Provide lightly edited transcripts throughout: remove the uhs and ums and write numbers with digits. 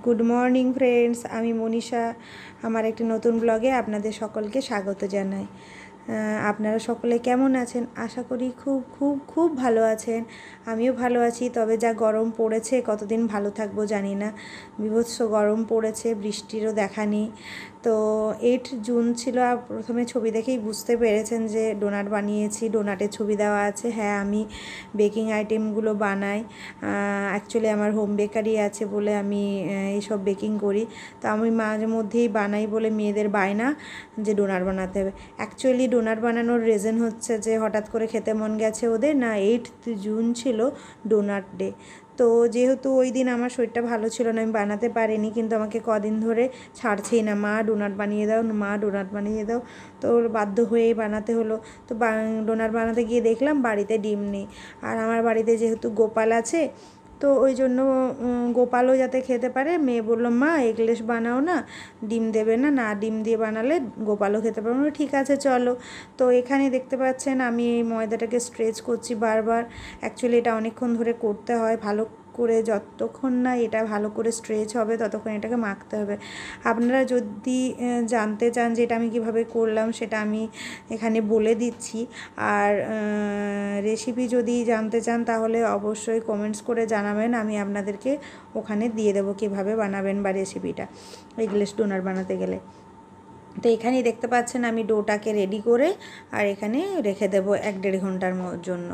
Good morning friends, আমি মনীষা। আমার একটি নতুন ব্লগে আপনাদের সকলকে স্বাগত জানাই। আপনারা সকলে কেমন আছেন? আশা করি খুব খুব খুব ভালো আছেন। আমিও ভালো আছি, তবে যা গরম পড়েছে কতদিন ভালো থাকবো জানি না। বীভৎস গরম পড়েছে, বৃষ্টিরও দেখা নেই। তো 8 জুন ছিল। প্রথমে ছবি দেখেই বুঝতে পেরেছেন যে ডোনাট বানিয়েছি। ডোনাটের ছবি দেওয়া আছে। হ্যাঁ, আমি বেকিং আইটেমগুলো বানাই। অ্যাকচুয়ালি আমার হোম বেকারি আছে বলে আমি এইসব বেকিং করি। তো আমি মাঝে মধ্যেই বানাই বলে মেয়েদের বায়না যে ডোনাট বানাতে হবে। অ্যাকচুয়ালি ডোনাট বানানোর রিজন হচ্ছে যে হঠাৎ করে খেতে মন গেছে ওদের, না 8 জুন ছিল ডোনাট ডে। তো যেহেতু ওই দিন আমার শরীরটা ভালো ছিল না, আমি বানাতে পারিনি, কিন্তু আমাকে কদিন ধরে ছাড়ছেই না, মা ডোনাট বানিয়ে দাও, মা ডোনাট বানিয়ে দাও। তো বাধ্য হয়েই বানাতে হলো। তো ডোনাট বানাতে গিয়ে দেখলাম বাড়িতে ডিম নেই। আর আমার বাড়িতে যেহেতু গোপাল আছে, তো ওই জন্য গোপালও যাতে খেতে পারে, মেয়ে বললো মা এগলেস বানাও না, ডিম দেবে না, না ডিম দিয়ে বানালে গোপালও খেতে পারবো না। ঠিক আছে চলো। তো এখানে দেখতে পাচ্ছেন আমি এই ময়দাটাকে স্ট্রেচ করছি বারবার। অ্যাকচুয়ালি এটা অনেকক্ষণ ধরে করতে হয় ভালো করে, যতক্ষণ না এটা ভালো করে স্ট্রেচ হবে ততক্ষণ এটাকে মাখতে হবে। আপনারা যদি জানতে চান যে এটা আমি কীভাবে করলাম, সেটা আমি এখানে বলে দিচ্ছি। আর রেসিপি যদি জানতে চান তাহলে অবশ্যই কমেন্টস করে জানাবেন, আমি আপনাদেরকে ওখানে দিয়ে দেবো কীভাবে বানাবেন বা রেসিপিটা এগলেস ডোনাট বানাতে গেলে। তো এখানেই দেখতে পাচ্ছেন আমি ডোটাকে রেডি করে আর এখানে রেখে দেব 1-1.5 ঘন্টার জন্য।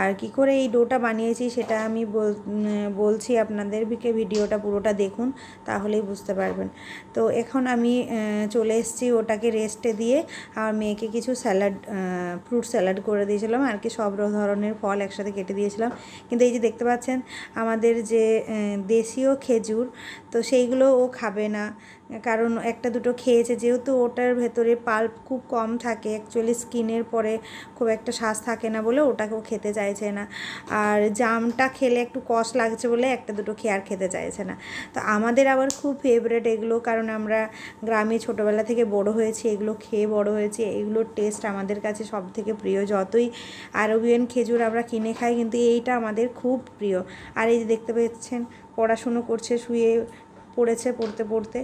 আর কি করে এই ডোটা বানিয়েছি সেটা আমি বলছি আপনাদেরকে, ভিডিওটা পুরোটা দেখুন তাহলেই বুঝতে পারবেন। তো এখন আমি চলে এসেছি ওটাকে রেস্টে দিয়ে, আর মেয়েকে কিছু ফ্রুট স্যালাড করে দিয়েছিলাম আর কি, সব ধরনের ফল একসাথে কেটে দিয়েছিলাম। কিন্তু এই যে দেখতে পাচ্ছেন আমাদের যে দেশীয় খেজুর, তো সেইগুলো ও খাবে না, কারণ একটা দুটো খেয়েছে, যেহেতু ওটার ভেতরে পাল্প খুব কম থাকে, অ্যাকচুয়ালি স্কিনের পরে খুব একটা শ্বাস থাকে না বলে ওটাকেও খেতে চাইছে না। আর জামটা খেলে একটু কষ লাগছে বলে একটা দুটো খেয়ে আর খেতে চাইছে না। তো আমাদের আবার খুব ফেভারেট এগুলো, কারণ আমরা গ্রামে ছোটোবেলা থেকে বড় হয়েছি, এগুলো খেয়ে বড় হয়েছি, এগুলোর টেস্ট আমাদের কাছে সব থেকে প্রিয়। যতই আরবিয়ান খেজুর আমরা কিনে খাই, কিন্তু এইটা আমাদের খুব প্রিয়। আর এই যে দেখতে পাচ্ছেন পড়াশুনো করছে, শুয়ে পড়েছে পড়তে পড়তে।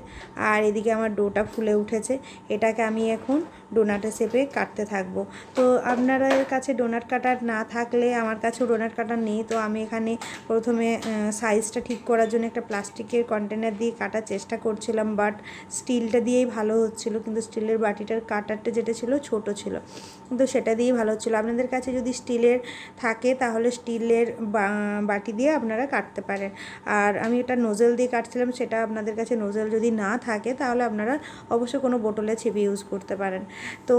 আর এদিকে আমার ডোটা ফুলে উঠেছে, এটাকে আমি এখন ডোনাটের শেপে কাটতে থাকবো। তো আপনাদের কাছে ডোনাট কাটার না থাকলে, আমার কাছেও ডোনাট কাটার নেই, তো আমি এখানে প্রথমে সাইজটা ঠিক করার জন্য একটা প্লাস্টিকের কন্টেনার দিয়ে কাটার চেষ্টা করছিলাম, বাট স্টিলটা দিয়েই ভালো হচ্ছিলো, কিন্তু স্টিলের বাটিটার কাটারটা যেটা ছিল ছোট ছিল, কিন্তু সেটা দিয়েই ভালো হচ্ছিলো। আপনাদের কাছে যদি স্টিলের থাকে তাহলে স্টিলের বাটি দিয়ে আপনারা কাটতে পারেন। আর আমি এটা নোজেল দিয়ে কাটছিলাম, সেটা আপনাদের কাছে নোজেল যদি না থাকে তাহলে আপনারা অবশ্যই কোনো বোতলে ছিপি ইউজ করতে পারেন। তো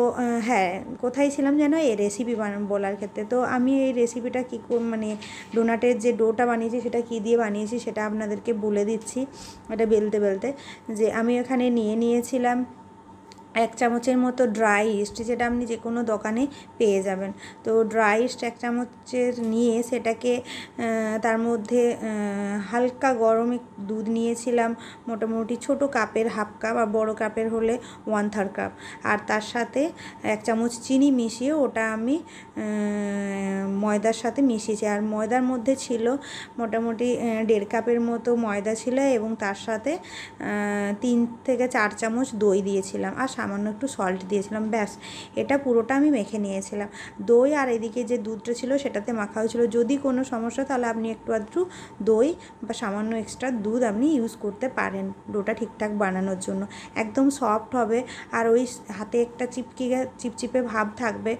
হ্যাঁ, কোথায় ছিলাম যেন, এই রেসিপি বলার ক্ষেত্রে। তো আমি এই রেসিপিটা কী মানে ডোনাটের যে ডোটা বানিয়েছি সেটা কী দিয়ে বানিয়েছি সেটা আপনাদেরকে বলে দিচ্ছি। এটা বেলতে বেলতে যে আমি এখানে নিয়েছিলাম 1 চামচের মতো ড্রাই ইস্ট, যেটা আপনি যে কোনো দোকানে পেয়ে যাবেন। তো ড্রাই ইস্ট 1 চামচের নিয়ে সেটাকে তার মধ্যে হালকা গরম দুধ নিয়েছিলাম, মোটামুটি ছোটো কাপের হাফ কাপ, আর বড়ো কাপের হলে 1/3 কাপ। আর তার সাথে 1 চামচ চিনি মিশিয়ে ওটা আমি ময়দার সাথে মিশিয়েছি। আর ময়দার মধ্যে ছিল মোটামুটি 1.5 কাপের মতো ময়দা ছিল, এবং তার সাথে 3 থেকে 4 চামচ দই দিয়েছিলাম, আর সামান্য একটু সল্ট দিয়েছিলাম। ব্যাস, এটা পুরোটা আমি মেখে নিয়েছিলাম। দই আর এদিকে যে দুধটা ছিল সেটাতে মাখা হয়েছিল। যদি কোনো সমস্যা তাহলে আপনি একটু আধটু দই বা সামান্য এক্সট্রা দুধ আপনি ইউজ করতে পারেন ডোটা ঠিকঠাক বানানোর জন্য। একদম সফট হবে, আর ওই হাতে একটা চিপচিপে ভাব থাকবে।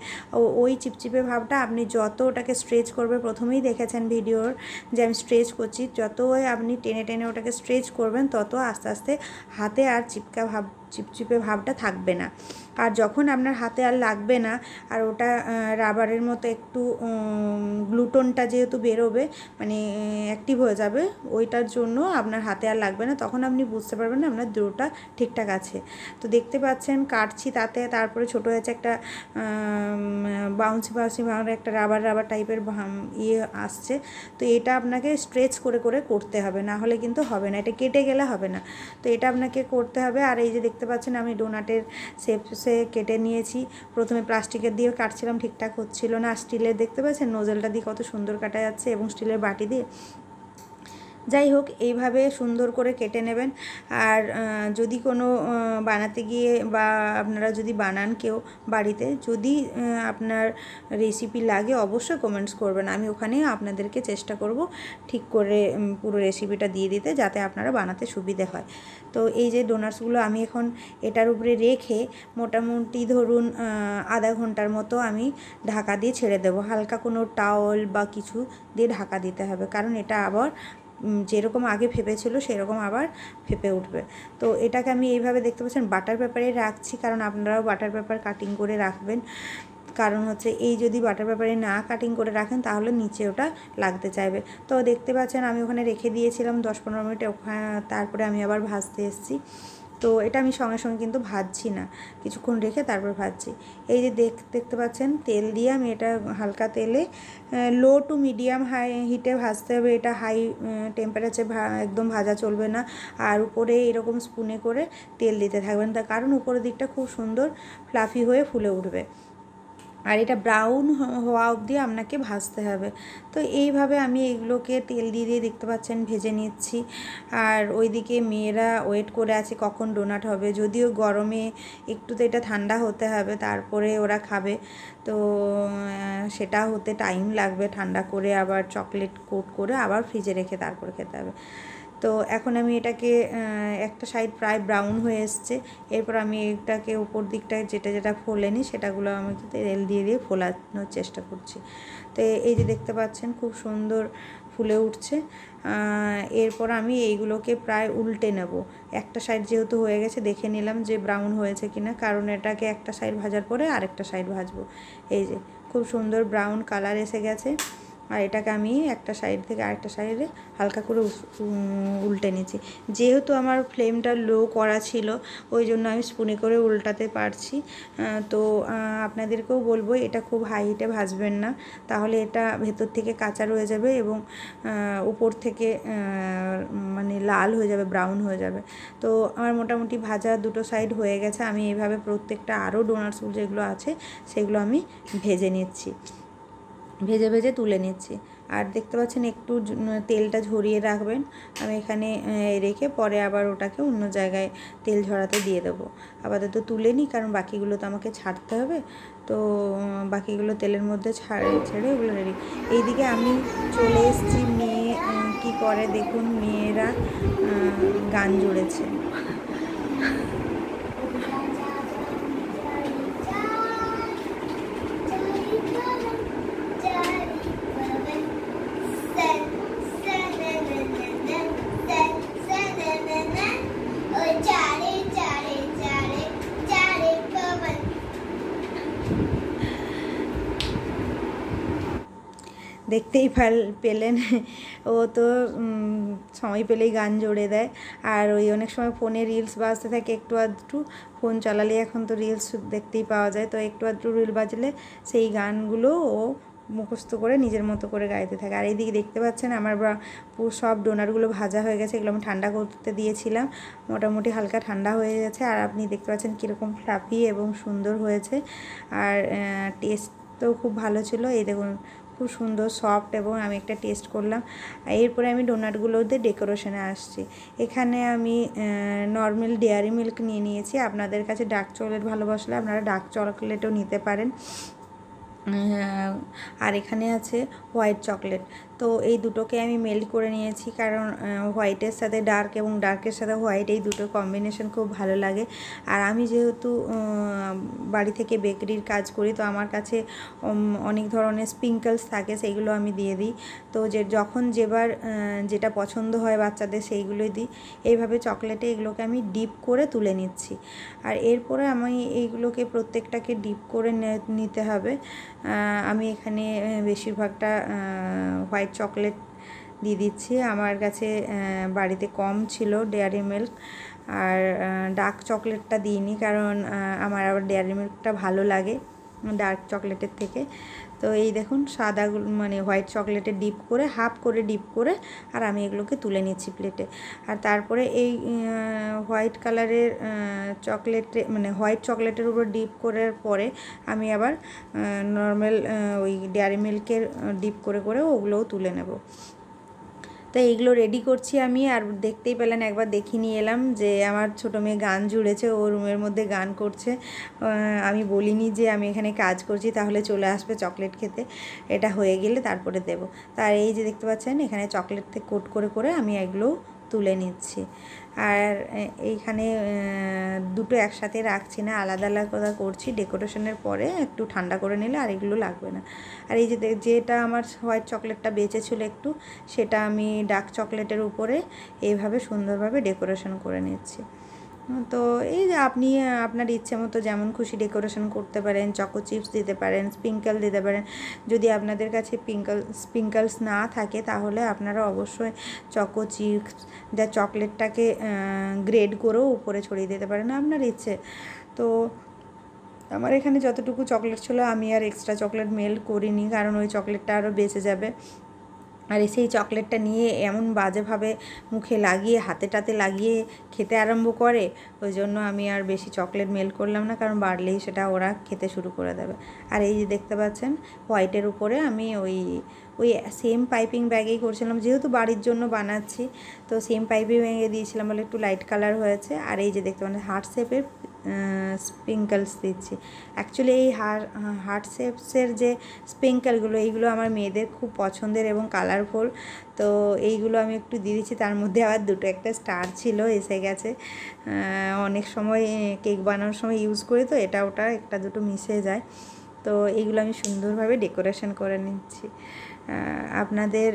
ওই চিপচিপে ভাবটা আপনি যত ওটাকে স্ট্রেচ করবে, প্রথমেই দেখেছেন ভিডিওর যে আমি স্ট্রেচ করছি, যতই আপনি টেনে টেনে ওটাকে স্ট্রেচ করবেন তত আস্তে আস্তে হাতে আর চিপচিপে ভাবটা থাকবে না। আর যখন আপনার হাতে আর লাগবে না, আর ওটা রাবারের মতো একটু গ্লুটনটা যেহেতু বেরোবে, মানে অ্যাক্টিভ হয়ে যাবে, ওইটার জন্য আপনার হাতে আর লাগবে না, তখন আপনি বুঝতে পারবেন না আপনার ডোটা ঠিকঠাক আছে। তো দেখতে পাচ্ছেন কাটছি, তারপরে ছোটো হয়েছে একটা বাউন্সি একটা রাবার টাইপের আসছে। তো এটা আপনাকে স্ট্রেচ করে করে করতে হবে, না হলে কিন্তু হবে না, এটা কেটে গেলে হবে না। তো এটা আপনাকে করতে হবে। আর এই যে দেখতে পাচ্ছেন আমি ডোনাটের শেপসে কেটে নিয়েছি। প্রথমে প্লাস্টিকের দিয়ে কাটছিলাম, ঠিকঠাক হচ্ছিল না। স্টিলের দেখতে পাচ্ছেন নোজেলটা দিয়ে কত সুন্দর কাটা যাচ্ছে, এবং স্টিলের বাটি দিয়ে যাই হোক, এইভাবে সুন্দর করে কেটে নেবেন। আর যদি কোনো বানাতে গিয়ে বা আপনারা যদি বানান কেউ বাড়িতে, যদি আপনার রেসিপি লাগে অবশ্যই কমেন্টস করবেন, আমি ওখানে আপনাদেরকে চেষ্টা করব ঠিক করে পুরো রেসিপিটা দিয়ে দিতে, যাতে আপনারা বানাতে সুবিধে হয়। তো এই যে ডোনাটসগুলো আমি এখন এটার উপরে রেখে মোটামুটি ধরুন আধা ঘন্টার মতো আমি ঢাকা দিয়ে ছেড়ে দেবো। হালকা কোনো টাওয়াল বা কিছু দিয়ে ঢাকা দিতে হবে, কারণ এটা আবার যেরকম আগে ফেপেছিল সেরকম আবার ফেপে উঠবে। তো এটাকে আমি এইভাবে দেখতে পাচ্ছেন বাটার পেপারে রাখছি, কারণ আপনারাও বাটার পেপার কাটিং করে রাখবেন। কারণ হচ্ছে এই যদি বাটার পেপারে না কাটিং করে রাখেন তাহলে নিচে ওটা লাগতে চাইবে। তো দেখতে পাচ্ছেন আমি ওখানে রেখে দিয়েছিলাম 10-15 মিনিট, ওখানে তারপরে আমি আবার ভাজতে এসেছি। তো এটা আমি সঙ্গে সঙ্গে কিন্তু ভাজছি না, কিছুক্ষণ রেখে তারপর ভাজছি। এই যে দেখতে পাচ্ছেন তেল দিয়ে আমি এটা হালকা তেলে লো টু মিডিয়াম হাই হিটে ভাজতে হবে। এটা হাই টেম্পারেচারে একদম ভাজা চলবে না। আর উপরে এরকম স্পুনে করে তেল দিতে থাকবেন, তার কারণ উপরের দিকটা খুব সুন্দর ফ্লাফি হয়ে ফুলে উঠবে। আর এটা ব্রাউন হওয়া অবধি আপনাকে ভাজতে হবে। তো এইভাবে আমি এগুলোকে তেল দিয়ে দিয়ে দেখতে পাচ্ছেন ভেজে নিচ্ছি। আর ওইদিকে মেয়েরা ওয়েট করে আছে কখন ডোনাট হবে, যদিও গরমে একটু তো এটা ঠান্ডা হতে হবে, তারপরে ওরা খাবে। তো সেটা হতে টাইম লাগবে, ঠান্ডা করে আবার চকলেট কোট করে আবার ফ্রিজে রেখে তারপরে খেতে হবে। তো এখন আমি এটাকে একটা সাইড প্রায় ব্রাউন হয়ে এসছে, এরপর আমি এটাকে উপর দিকটা যেটা ফোলেনি সেটাগুলো আমি তেল দিয়ে দিয়ে ফোলানোর চেষ্টা করছি। তো এই যে দেখতে পাচ্ছেন খুব সুন্দর ফুলে উঠছে। এরপর আমি এইগুলোকে প্রায় উল্টে নেব। একটা সাইড যেহেতু হয়ে গেছে দেখে নিলাম যে ব্রাউন হয়েছে কিনা, কারণ এটাকে একটা সাইড ভাজার পরে আরেকটা সাইড ভাজবো। এই যে খুব সুন্দর ব্রাউন কালার এসে গেছে। আর এটাকে আমি একটা সাইড থেকে আরেকটা সাইডে হালকা করে উল্টে নিচ্ছি। যেহেতু আমার ফ্লেমটা লো করা ছিল ওই জন্য আমি স্পুনে করে উল্টাতে পারছি। তো আপনাদেরকেও বলবো এটা খুব হাই হিটে ভাজবেন না, তাহলে এটা ভেতর থেকে কাঁচা রয়ে যাবে এবং উপর থেকে মানে লাল হয়ে যাবে, ব্রাউন হয়ে যাবে। তো আমার মোটামুটি ভাজা দুটো সাইড হয়ে গেছে। আমি এইভাবে প্রত্যেকটা আরও ডোনাটসগুলো যেগুলো আছে সেগুলো আমি ভেজে নিচ্ছি, ভেজে ভেজে তুলে নিচ্ছি। আর দেখতে পাচ্ছেন একটু তেলটা ঝরিয়ে রাখবেন। আমি এখানে রেখে পরে আবার ওটাকে অন্য জায়গায় তেল ঝরাতে দিয়ে দেবো। আপাতত তুলে নিই, কারণ বাকিগুলো তো আমাকে ছাড়তে হবে। তো বাকিগুলো তেলের মধ্যে ছেড়ে ওগুলো রেডি। এইদিকে আমি চলে এসেছি, মেয়ে কী করে দেখুন, মেয়েরা গান জুড়েছে। দেখতেই পেলেন, ও তো সময় পেলেই গান জুড়ে দেয়। আর ওই অনেক সময় ফোনে রিলস বাজতে থাকে, একটু আধটু ফোন চালালে এখন তো রিলস দেখতেই পাওয়া যায়, তো একটু আধটু রিল বাজলে সেই গানগুলো ও মুখস্থ করে নিজের মতো করে গাইতে থাকে। আর এইদিকে দেখতে পাচ্ছেন আমার সব ডোনাটগুলো ভাজা হয়ে গেছে, এগুলো আমি ঠান্ডা করতে দিয়েছিলাম, মোটামুটি হালকা ঠান্ডা হয়ে গেছে। আর আপনি দেখতে পাচ্ছেন কীরকম ফ্লাফি এবং সুন্দর হয়েছে। আর টেস্ট তো খুব ভালো ছিল। এই দেখুন খুব সুন্দর সফট, এবং আমি একটা টেস্ট করলাম। এরপরে আমি ডোনাটগুলোতে ডেকোরেশনে আসছি। এখানে আমি নর্মাল ডেয়ারি মিল্ক নিয়ে নিয়েছি। আপনাদের কাছে ডার্ক চকলেট ভালোবাসলে আপনারা ডার্ক চকলেটও নিতে পারেন। আর এখানে আছে হোয়াইট চকলেট। তো এই দুটোকে আমি মেল্ট করে নিয়েছি, কারণ হোয়াইটের সাথে ডার্ক এবং ডার্কের সাথে হোয়াইট এই দুটো কম্বিনেশন খুব ভালো লাগে। আর আমি যেহেতু বাড়ি থেকে বেকারির কাজ করি, তো আমার কাছে অনেক ধরনের স্প্রিঙ্কলস থাকে, সেইগুলো আমি দিয়ে দিই। তো যখন যেটা পছন্দ হয় বাচ্চাদের সেইগুলোই দিই। এইভাবে চকলেটে এগুলোকে আমি ডিপ করে তুলে নিচ্ছি। আর এরপরে আমি এইগুলোকে প্রত্যেকটাকে ডিপ করে নিতে হবে। আমি এখানে বেশিরভাগটা হোয়াইট চকলেট দিয়ে দিচ্ছি। আমার কাছে বাড়িতে কম ছিল ডেয়ারি মিল্ক, আর ডার্ক চকলেটটা দিইনি, কারণ আমার আবার ডেয়ারি মিল্কটা ভালো লাগে ডার্ক চকলেটের থেকে। তো এই দেখুন সাদাগুলো মানে হোয়াইট চকলেটে ডিপ করে হাফ করে ডিপ করে আর আমি এগুলোকে তুলে নিচ্ছি প্লেটে। আর তারপরে এই হোয়াইট কালারের চকলেটে মানে হোয়াইট চকলেটের উপর ডিপ করার পরে আমি আবার নর্মাল ওই ডেয়ারি মিল্কের ডিপ করে করে ওগুলোও তুলে নেব। তো এইগুলো রেডি করছি আমি। আর দেখতেই পেলেন, একবার দেখিয়ে নিয়ে এলাম যে আমার ছোটো মেয়ে গান জুড়েছে, ও রুমের মধ্যে গান করছে। আমি বলিনি যে আমি এখানে কাজ করছি, তাহলে চলে আসবে চকলেট খেতে। এটা হয়ে গেলে তারপরে দেব। তার এই যে দেখতে পাচ্ছেন এখানে চকলেট থেকে কোট করে করে আমি এগুলো তুলে নিচ্ছি। আর এইখানে দুটো একসাথে রাখছি না, আলাদা আলাদা করছি। ডেকোরেশনের পরে একটু ঠান্ডা করে নিলে আর এগুলো লাগবে না। আর এই যে যেটা আমার হোয়াইট চকলেটটা বেঁচেছিল একটু, সেটা আমি ডার্ক চকলেটের উপরে এইভাবে সুন্দরভাবে ডেকোরেশন করে নিচ্ছি। তো এই যে আপনি আপনার ইচ্ছে মতো যেমন খুশি ডেকোরেশন করতে পারেন। চকো চিপস দিতে পারেন, স্প্রিঙ্কেল দিতে পারেন। যদি আপনাদের কাছে স্প্রিঙ্কলস না থাকে তাহলে আপনারা অবশ্যই চকো চিপস যা চকলেটটাকে গ্রেড করেও উপরে ছড়িয়ে দিতে পারেন, আপনার ইচ্ছে। তো আমার এখানে যতটুকু চকলেট ছিল আমি আর এক্সট্রা চকলেট মেল্ট করিনি, কারণ ওই চকলেটটা আরও বেঁচে যাবে। আর সেই চকলেটটা নিয়ে এমন বাজেভাবে মুখে লাগিয়ে হাতে লাগিয়ে খেতে আরম্ভ করে, ওই জন্য আমি আর বেশি চকলেট মেল্ট করলাম না, কারণ বাড়লেই সেটা ওরা খেতে শুরু করে দেবে। আর এই যে দেখতে পাচ্ছেন হোয়াইটের উপরে আমি ওই সেম পাইপিং ব্যাগেই করছিলাম, যেহেতু বাড়ির জন্য বানাচ্ছি তো সেম পাইপিং ব্যাগে দিয়েছিলাম বলে একটু লাইট কালার হয়েছে। আর এই যে দেখতে পাচ্ছেন হার্ট শেপের স্প্রিঙ্কলস দিচ্ছি। অ্যাকচুয়ালি এই হার্ট শেপসের যে স্প্রিঙ্কলগুলো, এইগুলো আমার মেয়েদের খুব পছন্দের এবং কালারফুল। তো এইগুলো আমি একটু দিয়ে দিচ্ছি। তার মধ্যে আবার দুটো একটা স্টার ছিল, এসে গেছে। অনেক সময় কেক বানানোর সময় ইউজ করি, তো এটা ওটা একটা দুটো মিশে যায়। তো এইগুলো আমি সুন্দরভাবে ডেকোরেশন করে নিচ্ছি। আপনাদের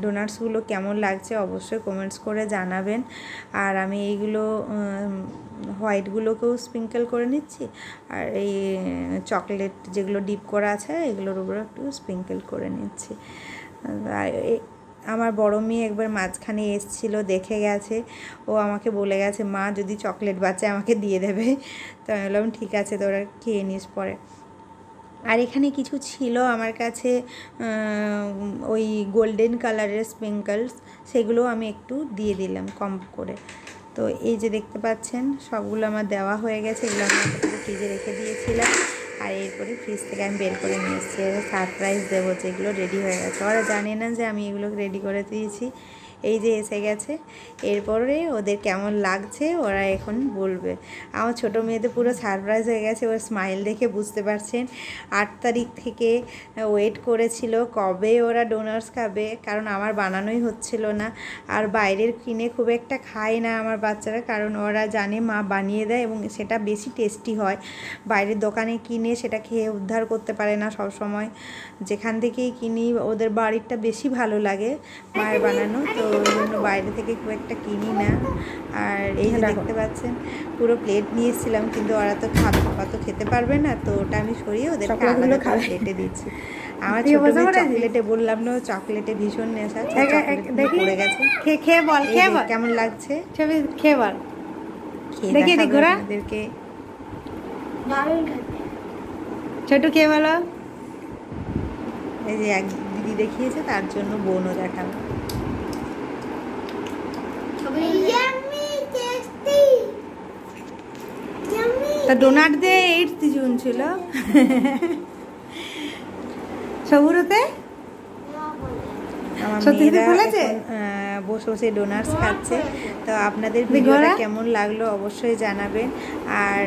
ডোনাটসগুলো কেমন লাগছে অবশ্যই কমেন্টস করে জানাবেন। আর আমি এইগুলো হোয়াইটগুলোকেও স্প্রিঙ্কেল করে নিচ্ছি, আর এই চকলেট যেগুলো ডিপ করা আছে এগুলোর উপরে একটু স্প্রিঙ্কেল করে নিচ্ছি। আমার বড় মেয়ে একবার মাঝখানে এসেছিল, দেখে গেছে, ও আমাকে বলে গেছে মা যদি চকলেট বাঁচে আমাকে দিয়ে দেবে। তো আমি বললাম ঠিক আছে, তোরা খেয়ে নিস পরে। আর এখানে কিছু ছিল আমার কাছে ওই গোল্ডেন কালারের স্প্রিঙ্কলস, সেগুলো আমি একটু দিয়ে দিলাম কম করে। তো এই যে দেখতে পাচ্ছেন সবগুলো আমার দেওয়া হয়ে গেছে। এগুলো আমি ফ্রিজে রেখে দিয়েছিলাম, আর এরপরে ফ্রিজ থেকে আমি বের করে নিয়ে এসেছি। সারপ্রাইজ দেবো, যেগুলো রেডি হয়ে গেছে। ওরা জানে না যে আমি এগুলো রেডি করে দিয়েছি। এই যে এসে গেছে, এরপরে ওদের কেমন লাগছে ওরা এখন বলবে। আমার ছোটো মেয়েদের পুরো সারপ্রাইজ হয়ে গেছে, ওর স্মাইল দেখে বুঝতে পারছেন। 8 তারিখ থেকে ওয়েট করেছিল কবে ওরা ডোনাটস খাবে, কারণ আমার বানানোই হচ্ছিল না। আর বাইরের কিনে খুব একটা খায় না আমার বাচ্চারা, কারণ ওরা জানে মা বানিয়ে দেয় এবং সেটা বেশি টেস্টি হয়। বাইরের দোকানে কিনে সেটা খেয়ে উদ্ধার করতে পারে না সব সময়। যেখান থেকেই কিনি ওদের বাড়িরটা বেশি ভালো লাগে মায়ের বানানো, তো ওই জন্য বাইরে থেকে খুব একটা কিনি না। আর এই যে দেখতে পাচ্ছেন পুরো প্লেট নিয়ে এসেছিলাম, কিন্তু ওরা তো খাবে, অত খেতে পারবে না, তো ওটা আমি সরিয়ে ওদেরকে আলাদা প্লেটে দিচ্ছি। আমার ছোট মেয়ে চকলেটে বললাম না, চকলেটে ভীষণ নেশা, পড়ে গেছে। খেয়ে বল কেমন লাগছে, ছবি খেয়ে বল, দেখি ওদেরকে। ছোট খেয়ে বলো। এই যে এক দিদি দেখিয়েছে, তার জন্য বোনও দেখালো। তা ডোনাট দিয়ে 8th জুন ছিল সবুরতে সত্যি বলেছে, বসে বসে ডোনাটস খাচ্ছে। তো আপনাদের ভিডিওটা কেমন লাগলো অবশ্যই জানাবেন। আর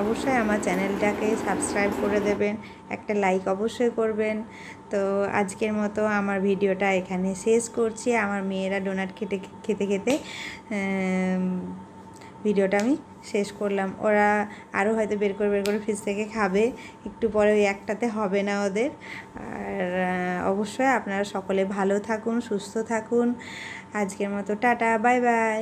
অবশ্যই আমার চ্যানেলটাকে সাবস্ক্রাইব করে দেবেন, একটা লাইক অবশ্যই করবেন। তো আজকের মতো আমার ভিডিওটা এখানে শেষ করছি। আমার মেয়েরা ডোনাট খেতে খেতে ভিডিওটা আমি শেষ করলাম। ওরা আরও হয়তো বের করে ফ্রিজ থেকে খাবে, একটু পরে ওই একটাতে হবে না ওদের। আর অবশ্যই আপনারা সকলে ভালো থাকুন, সুস্থ থাকুন। আজকের মতো টাটা, বাই বাই।